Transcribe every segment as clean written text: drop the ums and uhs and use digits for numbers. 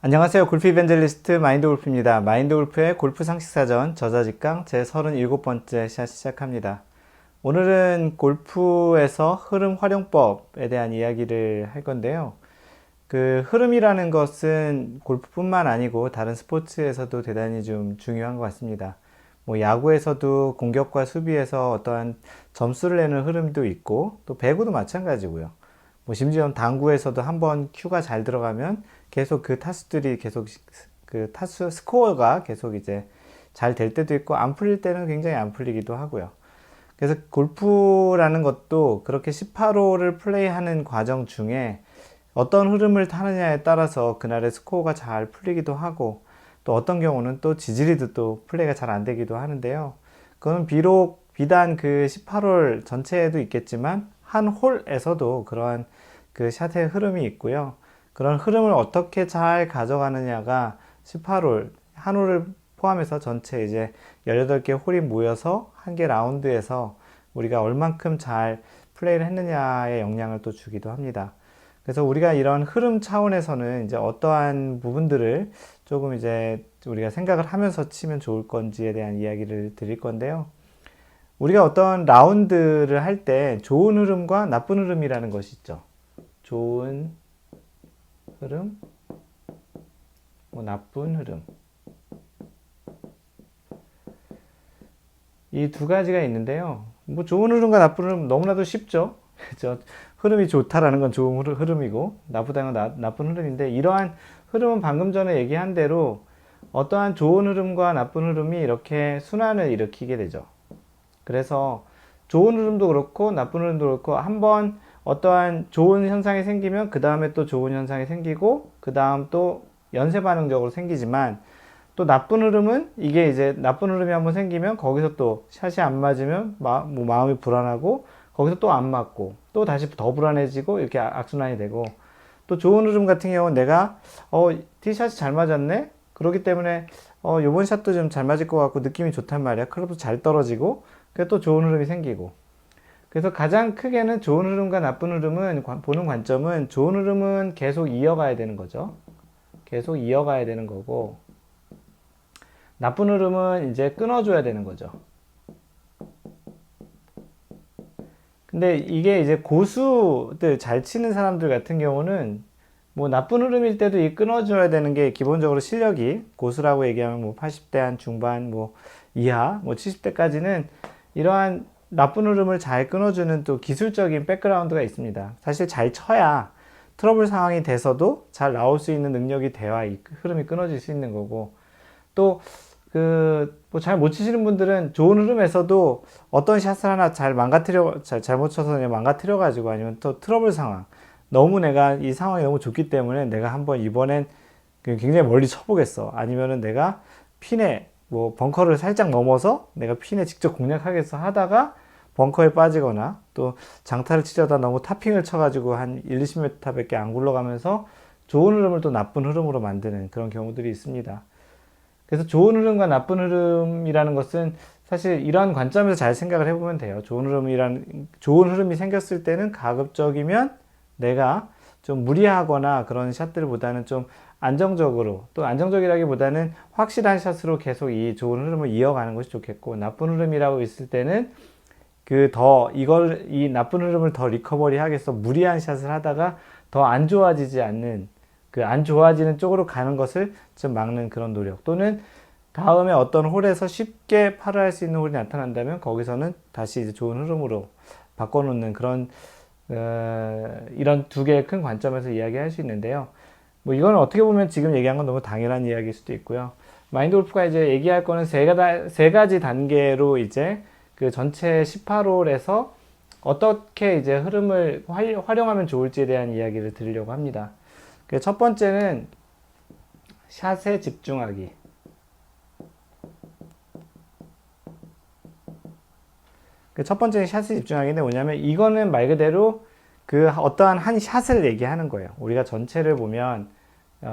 안녕하세요. 골프 이벤젤리스트 마인드 골프입니다. 마인드 골프의 골프 상식사전 저자직강 제 37번째 샷 시작합니다. 오늘은 골프에서 흐름 활용법에 대한 이야기를 할 건데요. 그 흐름이라는 것은 골프뿐만 아니고 다른 스포츠에서도 대단히 좀 중요한 것 같습니다. 뭐 야구에서도 공격과 수비에서 어떠한 점수를 내는 흐름도 있고 또 배구도 마찬가지고요. 뭐 심지어 당구에서도 한번 큐가 잘 들어가면 계속 그 타수들이 계속 그 타수 스코어가 계속 이제 잘 될 때도 있고 안 풀릴 때는 굉장히 안 풀리기도 하고요. 그래서 골프라는 것도 그렇게 18홀을 플레이하는 과정 중에 어떤 흐름을 타느냐에 따라서 그날의 스코어가 잘 풀리기도 하고 또 어떤 경우는 또 지지리도 또 플레이가 잘 안 되기도 하는데요. 그건 비록 비단 그 18홀 전체에도 있겠지만 한 홀에서도 그러한 그 샷의 흐름이 있고요. 그런 흐름을 어떻게 잘 가져가느냐가 18홀, 한 홀을 포함해서 전체 이제 18개 홀이 모여서 한 개 라운드에서 우리가 얼만큼 잘 플레이를 했느냐에 영향을 또 주기도 합니다. 그래서 우리가 이런 흐름 차원에서는 이제 어떠한 부분들을 조금 이제 우리가 생각을 하면서 치면 좋을 건지에 대한 이야기를 드릴 건데요. 우리가 어떤 라운드를 할 때 좋은 흐름과 나쁜 흐름이라는 것이 있죠. 좋은 흐름, 뭐 나쁜 흐름. 이 두 가지가 있는데요. 뭐 좋은 흐름과 나쁜 흐름 너무나도 쉽죠. 그죠? 흐름이 좋다라는 건 좋은 흐름이고 나쁘다는 건 나쁜 흐름인데 이러한 흐름은 방금 전에 얘기한 대로 어떠한 좋은 흐름과 나쁜 흐름이 이렇게 순환을 일으키게 되죠. 그래서 좋은 흐름도 그렇고 나쁜 흐름도 그렇고 한번 어떠한 좋은 현상이 생기면 그 다음에 또 좋은 현상이 생기고 그 다음 또 연쇄 반응적으로 생기지만 또 나쁜 흐름은 이게 이제 나쁜 흐름이 한번 생기면 거기서 또 샷이 안 맞으면 뭐 마음이 불안하고 거기서 또 안 맞고 또 다시 더 불안해지고 이렇게 악순환이 되고 또 좋은 흐름 같은 경우는 내가 티샷이 잘 맞았네 그렇기 때문에 요번 샷도 좀 잘 맞을 것 같고 느낌이 좋단 말이야. 클럽도 잘 떨어지고 그게 또 좋은 흐름이 생기고 그래서 가장 크게는 좋은 흐름과 나쁜 흐름은 보는 관점은 좋은 흐름은 계속 이어가야 되는 거죠. 계속 이어가야 되는 거고 나쁜 흐름은 이제 끊어줘야 되는 거죠. 근데 이게 이제 고수들 잘 치는 사람들 같은 경우는 뭐 나쁜 흐름일 때도 이 끊어줘야 되는 게 기본적으로 실력이 고수라고 얘기하면 뭐 80대 한 중반 뭐 이하 뭐 70대까지는 이러한 나쁜 흐름을 잘 끊어주는 또 기술적인 백그라운드가 있습니다. 사실 잘 쳐야 트러블 상황이 돼서도 잘 나올 수 있는 능력이 돼야 이 흐름이 끊어질 수 있는 거고 또 뭐 잘 못 치시는 분들은 좋은 흐름에서도 어떤 샷을 하나 잘못 쳐서 그냥 망가뜨려가지고 아니면 또 트러블 상황. 너무 내가 이 상황이 너무 좋기 때문에 내가 한번 이번엔 굉장히 멀리 쳐보겠어. 아니면은 내가 핀에 뭐 벙커를 살짝 넘어서 내가 핀에 직접 공략하겠어 하다가 벙커에 빠지거나 또 장타를 치려다 너무 타핑을 쳐가지고 한 1, 20m밖에 안 굴러가면서 좋은 흐름을 또 나쁜 흐름으로 만드는 그런 경우들이 있습니다. 그래서 좋은 흐름과 나쁜 흐름이라는 것은 사실 이러한 관점에서 잘 생각을 해보면 돼요. 좋은 흐름이 생겼을 때는 가급적이면 내가 좀 무리하거나 그런 샷들보다는 좀 안정적으로 또 안정적이라기보다는 확실한 샷으로 계속 이 좋은 흐름을 이어가는 것이 좋겠고 나쁜 흐름이라고 있을 때는 이 나쁜 흐름을 더 리커버리 하겠어 무리한 샷을 하다가 더 안 좋아지지 않는 그 안 좋아지는 쪽으로 가는 것을 좀 막는 그런 노력 또는 다음에 어떤 홀에서 쉽게 파를 할 수 있는 홀이 나타난다면 거기서는 다시 이제 좋은 흐름으로 바꿔놓는 그런 이런 두 개의 큰 관점에서 이야기할 수 있는데요. 뭐 이건 어떻게 보면 지금 얘기한 건 너무 당연한 이야기일 수도 있고요. 마인드 골프가 이제 얘기할 거는 세 가지 단계로 이제 그 전체 18홀에서 어떻게 이제 흐름을 활용하면 좋을지에 대한 이야기를 드리려고 합니다. 첫 번째는 샷에 집중하기. 첫 번째는 샷에 집중하기인데 뭐냐면 이거는 말 그대로 그 어떠한 한 샷을 얘기하는 거예요. 우리가 전체를 보면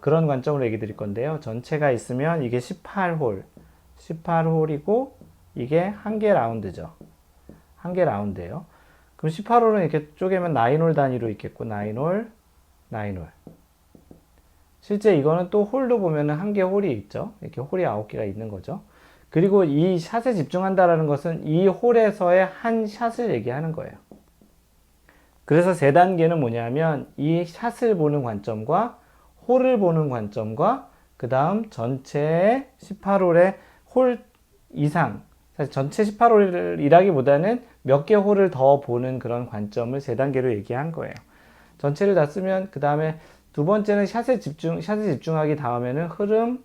그런 관점으로 얘기 드릴 건데요. 전체가 있으면 이게 18홀이고 이게 한 개 라운드죠. 한 개 라운드예요. 그럼 18홀은 이렇게 쪼개면 9홀 단위로 있겠고 9홀, 9홀. 실제 이거는 또 홀도 보면은 한 개 홀이 있죠. 이렇게 홀이 9개가 있는 거죠. 그리고 이 샷에 집중한다라는 것은 이 홀에서의 한 샷을 얘기하는 거예요. 그래서 세 단계는 뭐냐면 이 샷을 보는 관점과 홀을 보는 관점과 그 다음 전체 18홀의 홀 이상, 사실 전체 18홀이라기보다는 몇 개 홀을 더 보는 그런 관점을 세 단계로 얘기한 거예요. 전체를 다 쓰면 그 다음에 두 번째는 샷에 집중하기, 다음에는 흐름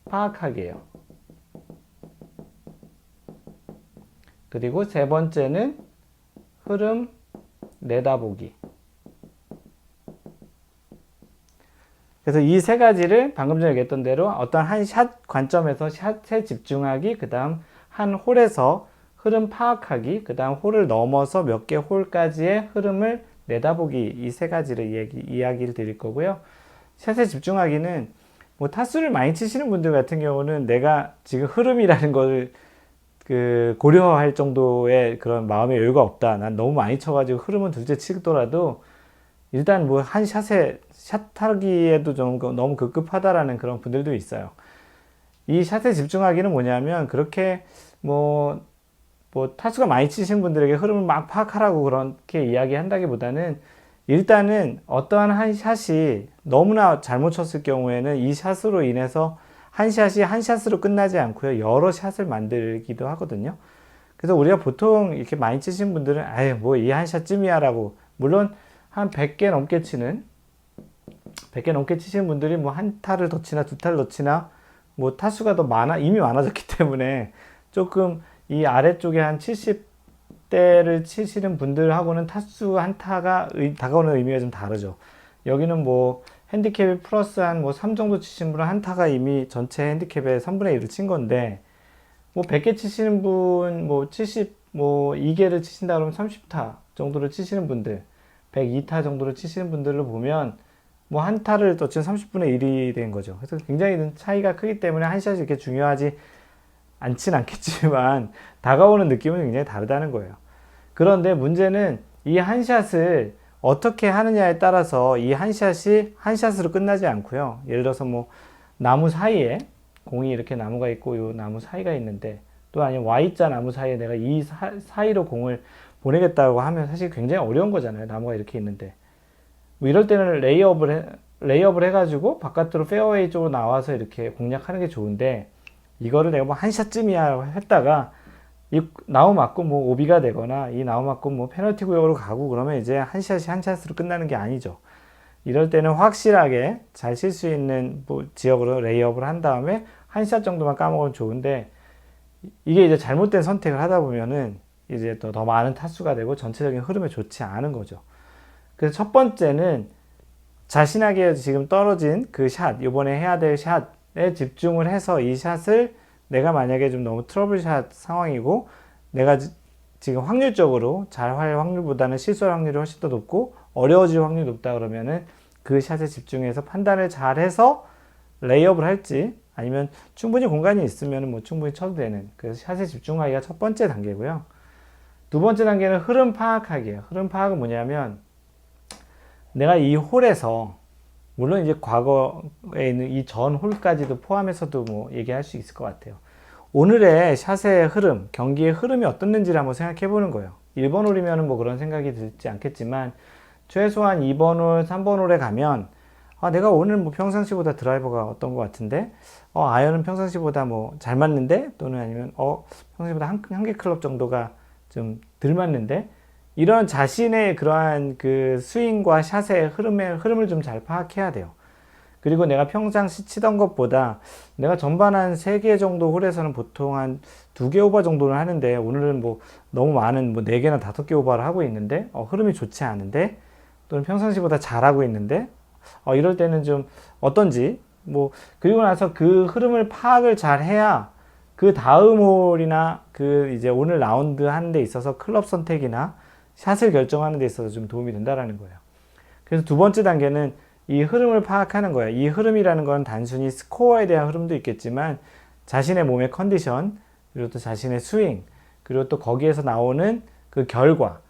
파악하기예요. 그리고 세 번째는 흐름 내다보기. 그래서 이 세 가지를 방금 전에 얘기했던 대로 어떤 한 샷 관점에서 샷에 집중하기, 그 다음 한 홀에서 흐름 파악하기, 그 다음 홀을 넘어서 몇 개 홀까지의 흐름을 내다보기, 이 세 가지를 이야기를 드릴 거고요. 샷에 집중하기는 뭐 타수를 많이 치시는 분들 같은 경우는 내가 지금 흐름이라는 걸 고려할 정도의 그런 마음의 여유가 없다. 난 너무 많이 쳐가지고 흐름은 둘째 치더라도 일단 뭐 한 샷에 샷 타기에도 좀 너무 급급하다라는 그런 분들도 있어요. 이 샷에 집중하기는 뭐냐면 그렇게 뭐 타수가 많이 치신 분들에게 흐름을 막 파악하라고 그렇게 이야기한다기보다는 일단은 어떠한 한 샷이 너무나 잘못 쳤을 경우에는 이 샷으로 인해서 한 샷이 한 샷으로 끝나지 않고요. 여러 샷을 만들기도 하거든요. 그래서 우리가 보통 이렇게 많이 치신 분들은 아유 뭐 이 한 샷쯤이야 라고, 물론 한 100개 넘게 치시는 분들이 뭐 한 타를 더 치나 두 타를 더 치나 뭐 타수가 더 이미 많아졌기 때문에 조금 이 아래쪽에 한 70대를 치시는 분들하고는 타수 한 타가 다가오는 의미가 좀 다르죠. 여기는 뭐 핸디캡이 플러스 한 뭐 3 정도 치신 분은 한 타가 이미 전체 핸디캡의 3분의 1을 친 건데, 뭐 100개 치시는 분, 뭐 2개를 치신다 그러면 30타 정도를 치시는 분들, 102타 정도를 치시는 분들을 보면 뭐 한 타를 더 치면 30분의 1이 된 거죠. 그래서 굉장히 차이가 크기 때문에 한 샷이 이렇게 중요하지 않진 않겠지만 다가오는 느낌은 굉장히 다르다는 거예요. 그런데 문제는 이 한 샷을 어떻게 하느냐에 따라서 이 한 샷이 한 샷으로 끝나지 않고요. 예를 들어서 뭐 나무 사이에 공이 이렇게 나무가 있고 이 나무 사이가 있는데, 또 아니면 Y자 나무 사이에 내가 이 사이로 공을 보내겠다고 하면 사실 굉장히 어려운 거잖아요. 나무가 이렇게 있는데. 뭐 이럴 때는 레이업을 해가지고 바깥으로 페어웨이 쪽으로 나와서 이렇게 공략하는 게 좋은데, 이거를 내가 뭐 한 샷쯤이야 했다가 이 나무 맞고 뭐 오비가 되거나 이 나무 맞고 뭐 페널티 구역으로 가고 그러면 이제 한 샷이 한 샷으로 끝나는 게 아니죠. 이럴 때는 확실하게 잘 칠 수 있는 뭐 지역으로 레이업을 한 다음에 한 샷 정도만 까먹으면 좋은데, 이게 이제 잘못된 선택을 하다 보면은 이제 또 더 많은 타수가 되고 전체적인 흐름에 좋지 않은 거죠. 그래서 첫 번째는 자신에게 지금 떨어진 그 샷, 이번에 해야 될 샷에 집중을 해서 이 샷을 내가 만약에 좀 너무 트러블샷 상황이고 내가 지금 확률적으로 잘 할 확률보다는 실수할 확률이 훨씬 더 높고 어려워질 확률이 높다 그러면은 그 샷에 집중해서 판단을 잘 해서 레이업을 할지, 아니면 충분히 공간이 있으면 뭐 충분히 쳐도 되는, 그래서 샷에 집중하기가 첫 번째 단계고요. 두 번째 단계는 흐름 파악하기예요. 흐름 파악은 뭐냐면 내가 이 홀에서, 물론 이제 과거에 있는 이 전 홀까지도 포함해서도 뭐 얘기할 수 있을 것 같아요. 오늘의 샷의 흐름, 경기의 흐름이 어떻는지를 한번 생각해 보는 거예요. 1번 홀이면 뭐 그런 생각이 들지 않겠지만 최소한 2번 홀, 3번 홀에 가면 내가 오늘 뭐 평상시보다 드라이버가 어떤 것 같은데, 아이언은 평상시보다 뭐 잘 맞는데, 또는 아니면 평상시보다 한 개 클럽 정도가 좀 덜 맞는데, 이런 자신의 그러한 그 스윙과 샷의 흐름을 좀 잘 파악해야 돼요. 그리고 내가 평상시 치던 것보다 내가 전반 한 3개 정도 홀에서는 보통 한 2개 오버 정도는 하는데, 오늘은 뭐 너무 많은 뭐 4개나 5개 오버를 하고 있는데 흐름이 좋지 않은데, 또는 평상시보다 잘하고 있는데 이럴 때는 좀 어떤지, 뭐 그리고 나서 그 흐름을 파악을 잘 해야 그 다음 홀이나 그 이제 오늘 라운드 하는 데 있어서 클럽 선택이나 샷을 결정하는 데 있어서 좀 도움이 된다라는 거예요. 그래서 두 번째 단계는 이 흐름을 파악하는 거예요. 이 흐름이라는 건 단순히 스코어에 대한 흐름도 있겠지만 자신의 몸의 컨디션, 그리고 또 자신의 스윙, 그리고 또 거기에서 나오는 그 결과,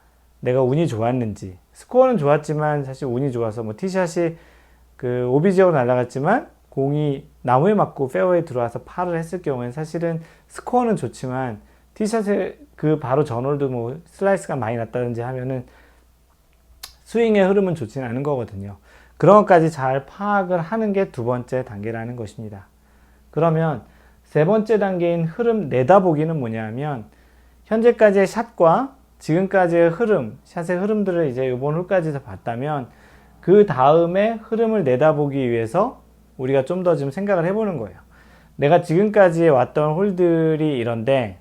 내가 운이 좋았는지, 스코어는 좋았지만 사실 운이 좋아서 뭐 티샷이 그 오비 지역으로 날아갔지만 공이 나무에 맞고 페어웨이에 들어와서 파를 했을 경우에는 사실은 스코어는 좋지만 티샷에 그 바로 전홀도 뭐 슬라이스가 많이 났다든지 하면은 스윙의 흐름은 좋지는 않은 거거든요. 그런 것까지 잘 파악을 하는 게 두 번째 단계라는 것입니다. 그러면 세 번째 단계인 흐름 내다보기는 뭐냐면 현재까지의 샷과 지금까지의 흐름, 샷의 흐름들을 이제 이번 홀까지 봤다면 그 다음에 흐름을 내다보기 위해서 우리가 좀 더 좀 생각을 해보는 거예요. 내가 지금까지 왔던 홀들이 이런데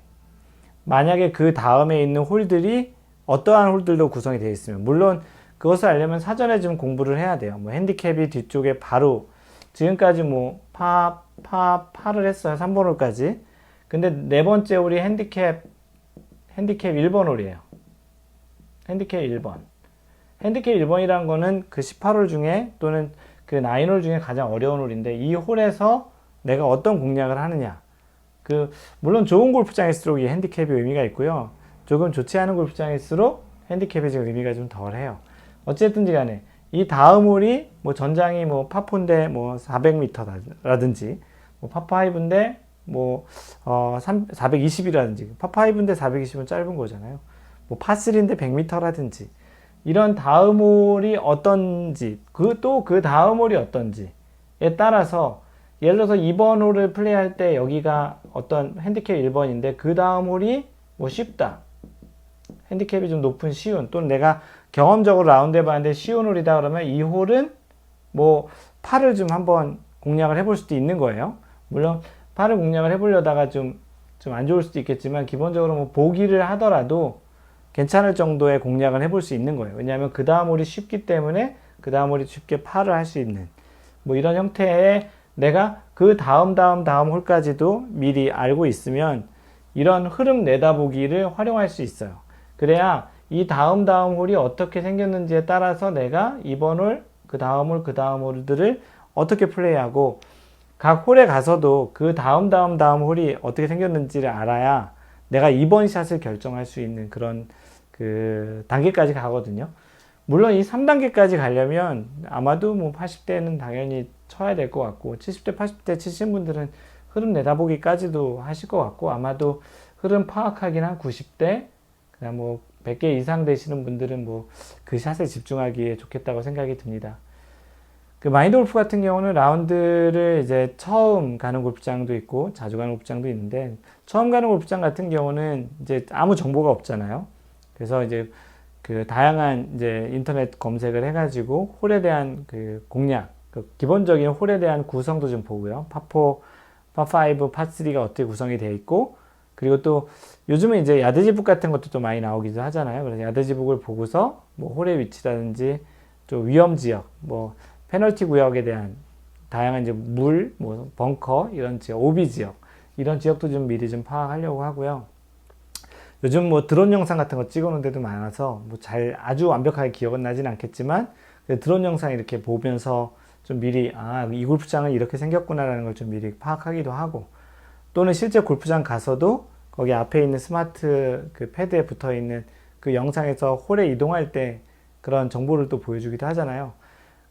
만약에 그 다음에 있는 홀들이 어떠한 홀들도 구성이 되어 있으면, 물론 그것을 알려면 사전에 좀 공부를 해야 돼요. 뭐 핸디캡이 뒤쪽에 바로 지금까지 뭐 파를 했어요. 3번 홀까지. 근데 네 번째 홀이 핸디캡 1번 홀이에요. 핸디캡 1번. 핸디캡 1번이라는 거는 그 18홀 중에 또는 그 9홀 중에 가장 어려운 홀인데 이 홀에서 내가 어떤 공략을 하느냐. 물론 좋은 골프장일수록 이 핸디캡이 의미가 있고요. 조금 좋지 않은 골프장일수록 핸디캡이 지금 의미가 좀 덜해요. 어쨌든지 간에 이 다음 홀이 뭐 전장이 뭐 파4인데 뭐 400m라든지 뭐 파5인데 뭐 420이라든지 파5인데 420은 짧은 거잖아요. 뭐 파3인데 100m라든지 이런 다음 홀이 어떤지 또 그 다음 홀이 어떤지에 따라서 예를 들어서 2번 홀을 플레이할 때 여기가 어떤 핸디캡 1번인데 그 다음 홀이 뭐 쉽다. 핸디캡이 좀 높은 쉬운 또는 내가 경험적으로 라운드 해봤는데 쉬운 홀이다 그러면 이 홀은 뭐 파를 좀 한번 공략을 해볼 수도 있는 거예요. 물론 파를 공략을 해보려다가 좀 안 좋을 수도 있겠지만 기본적으로 뭐 보기를 하더라도 괜찮을 정도의 공략을 해볼 수 있는 거예요. 왜냐하면 그 다음 홀이 쉽기 때문에 그 다음 홀이 쉽게 파를 할 수 있는 뭐 이런 형태의 내가 그 다음 홀까지도 미리 알고 있으면 이런 흐름 내다보기를 활용할 수 있어요. 그래야 이 다음 홀이 어떻게 생겼는지에 따라서 내가 이번 홀, 그 다음 홀들을 어떻게 플레이하고 각 홀에 가서도 그 다음 홀이 어떻게 생겼는지를 알아야 내가 이번 샷을 결정할 수 있는 그런 그 단계까지 가거든요. 물론 이 3단계까지 가려면 아마도 뭐 80대는 당연히 쳐야 될 것 같고 70대, 80대 치신 분들은 흐름 내다보기까지도 하실 것 같고 아마도 흐름 파악하기는 한 90대 그냥 뭐 100개 이상 되시는 분들은 뭐 그 샷에 집중하기에 좋겠다고 생각이 듭니다. 그 마인드 골프 같은 경우는 라운드를 이제 처음 가는 골프장도 있고 자주 가는 골프장도 있는데 처음 가는 골프장 같은 경우는 이제 아무 정보가 없잖아요. 그래서 이제 그 다양한 이제 인터넷 검색을 해가지고 홀에 대한 그 공략, 그 기본적인 홀에 대한 구성도 좀 보고요. 파4, 파5, 파3가 어떻게 구성이 되어 있고 그리고 또 요즘은 이제 야드지북 같은 것도 또 많이 나오기도 하잖아요. 그래서 야드지북을 보고서 뭐 홀의 위치라든지 좀 위험 지역, 뭐 페널티 구역에 대한 다양한 이제 뭐 벙커 이런 지역, 오비 지역 이런 지역도 좀 미리 좀 파악하려고 하고요. 요즘 뭐 드론 영상 같은 거 찍어놓은 데도 많아서 뭐 아주 완벽하게 기억은 나진 않겠지만 드론 영상 이렇게 보면서 좀 미리 이 골프장은 이렇게 생겼구나라는 걸 좀 미리 파악하기도 하고 또는 실제 골프장 가서도 거기 앞에 있는 스마트 그 패드에 붙어 있는 그 영상에서 홀에 이동할 때 그런 정보를 또 보여주기도 하잖아요.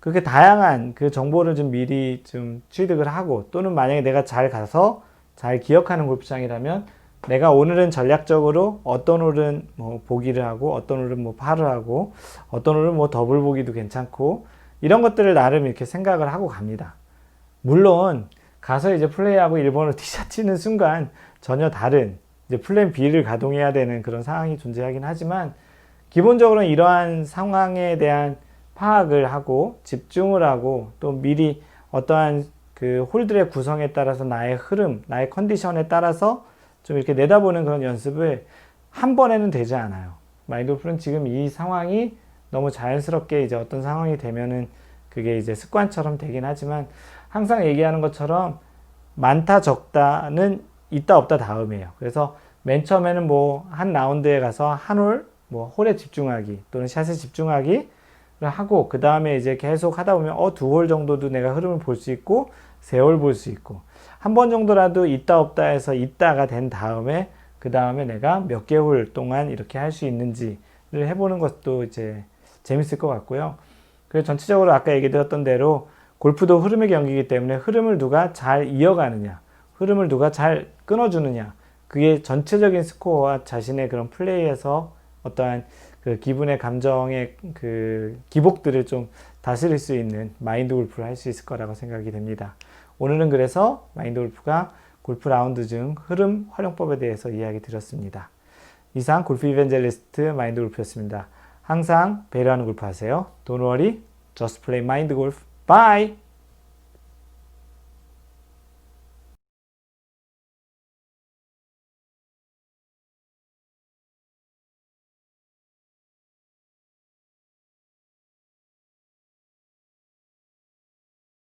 그렇게 다양한 그 정보를 좀 미리 좀 취득을 하고 또는 만약에 내가 잘 가서 잘 기억하는 골프장이라면 내가 오늘은 전략적으로 어떤 홀은 뭐 보기를 하고 어떤 홀은 뭐 파를 하고 어떤 홀은 뭐 더블 보기도 괜찮고 이런 것들을 나름 이렇게 생각을 하고 갑니다. 물론 가서 이제 플레이하고 1번을 티샷 치는 순간 전혀 다른 이제 플랜 B를 가동해야 되는 그런 상황이 존재하긴 하지만 기본적으로는 이러한 상황에 대한 파악을 하고 집중을 하고 또 미리 어떠한 그 홀들의 구성에 따라서 나의 흐름, 나의 컨디션에 따라서 좀 이렇게 내다보는 그런 연습을 한 번에는 되지 않아요. 마인드 골프는 지금 이 상황이 너무 자연스럽게 이제 어떤 상황이 되면은 그게 이제 습관처럼 되긴 하지만 항상 얘기하는 것처럼 많다 적다는 있다 없다 다음이에요. 그래서 맨 처음에는 뭐 한 라운드에 가서 한 홀, 뭐 홀에 집중하기 또는 샷에 집중하기 하고 그 다음에 이제 계속 하다 보면 두 홀 정도도 내가 흐름을 볼 수 있고 세 홀 볼 수 있고 한 번 정도라도 있다 없다 해서 있다가 된 다음에 그 다음에 내가 몇 개 홀 동안 이렇게 할 수 있는지를 해보는 것도 이제 재밌을 것 같고요. 그리고 전체적으로 아까 얘기 드렸던 대로 골프도 흐름의 경기이기 때문에 흐름을 누가 잘 이어가느냐, 흐름을 누가 잘 끊어주느냐, 그게 전체적인 스코어와 자신의 그런 플레이에서 어떠한 그 기분의 감정의 그 기복들을 좀 다스릴 수 있는 마인드 골프를 할 수 있을 거라고 생각이 됩니다. 오늘은 그래서 마인드 골프가 골프 라운드 중 흐름 활용법에 대해서 이야기 드렸습니다. 이상 골프 이벤젤리스트 마인드 골프였습니다. 항상 배려하는 골프 하세요. Don't worry, just play mind golf. Bye!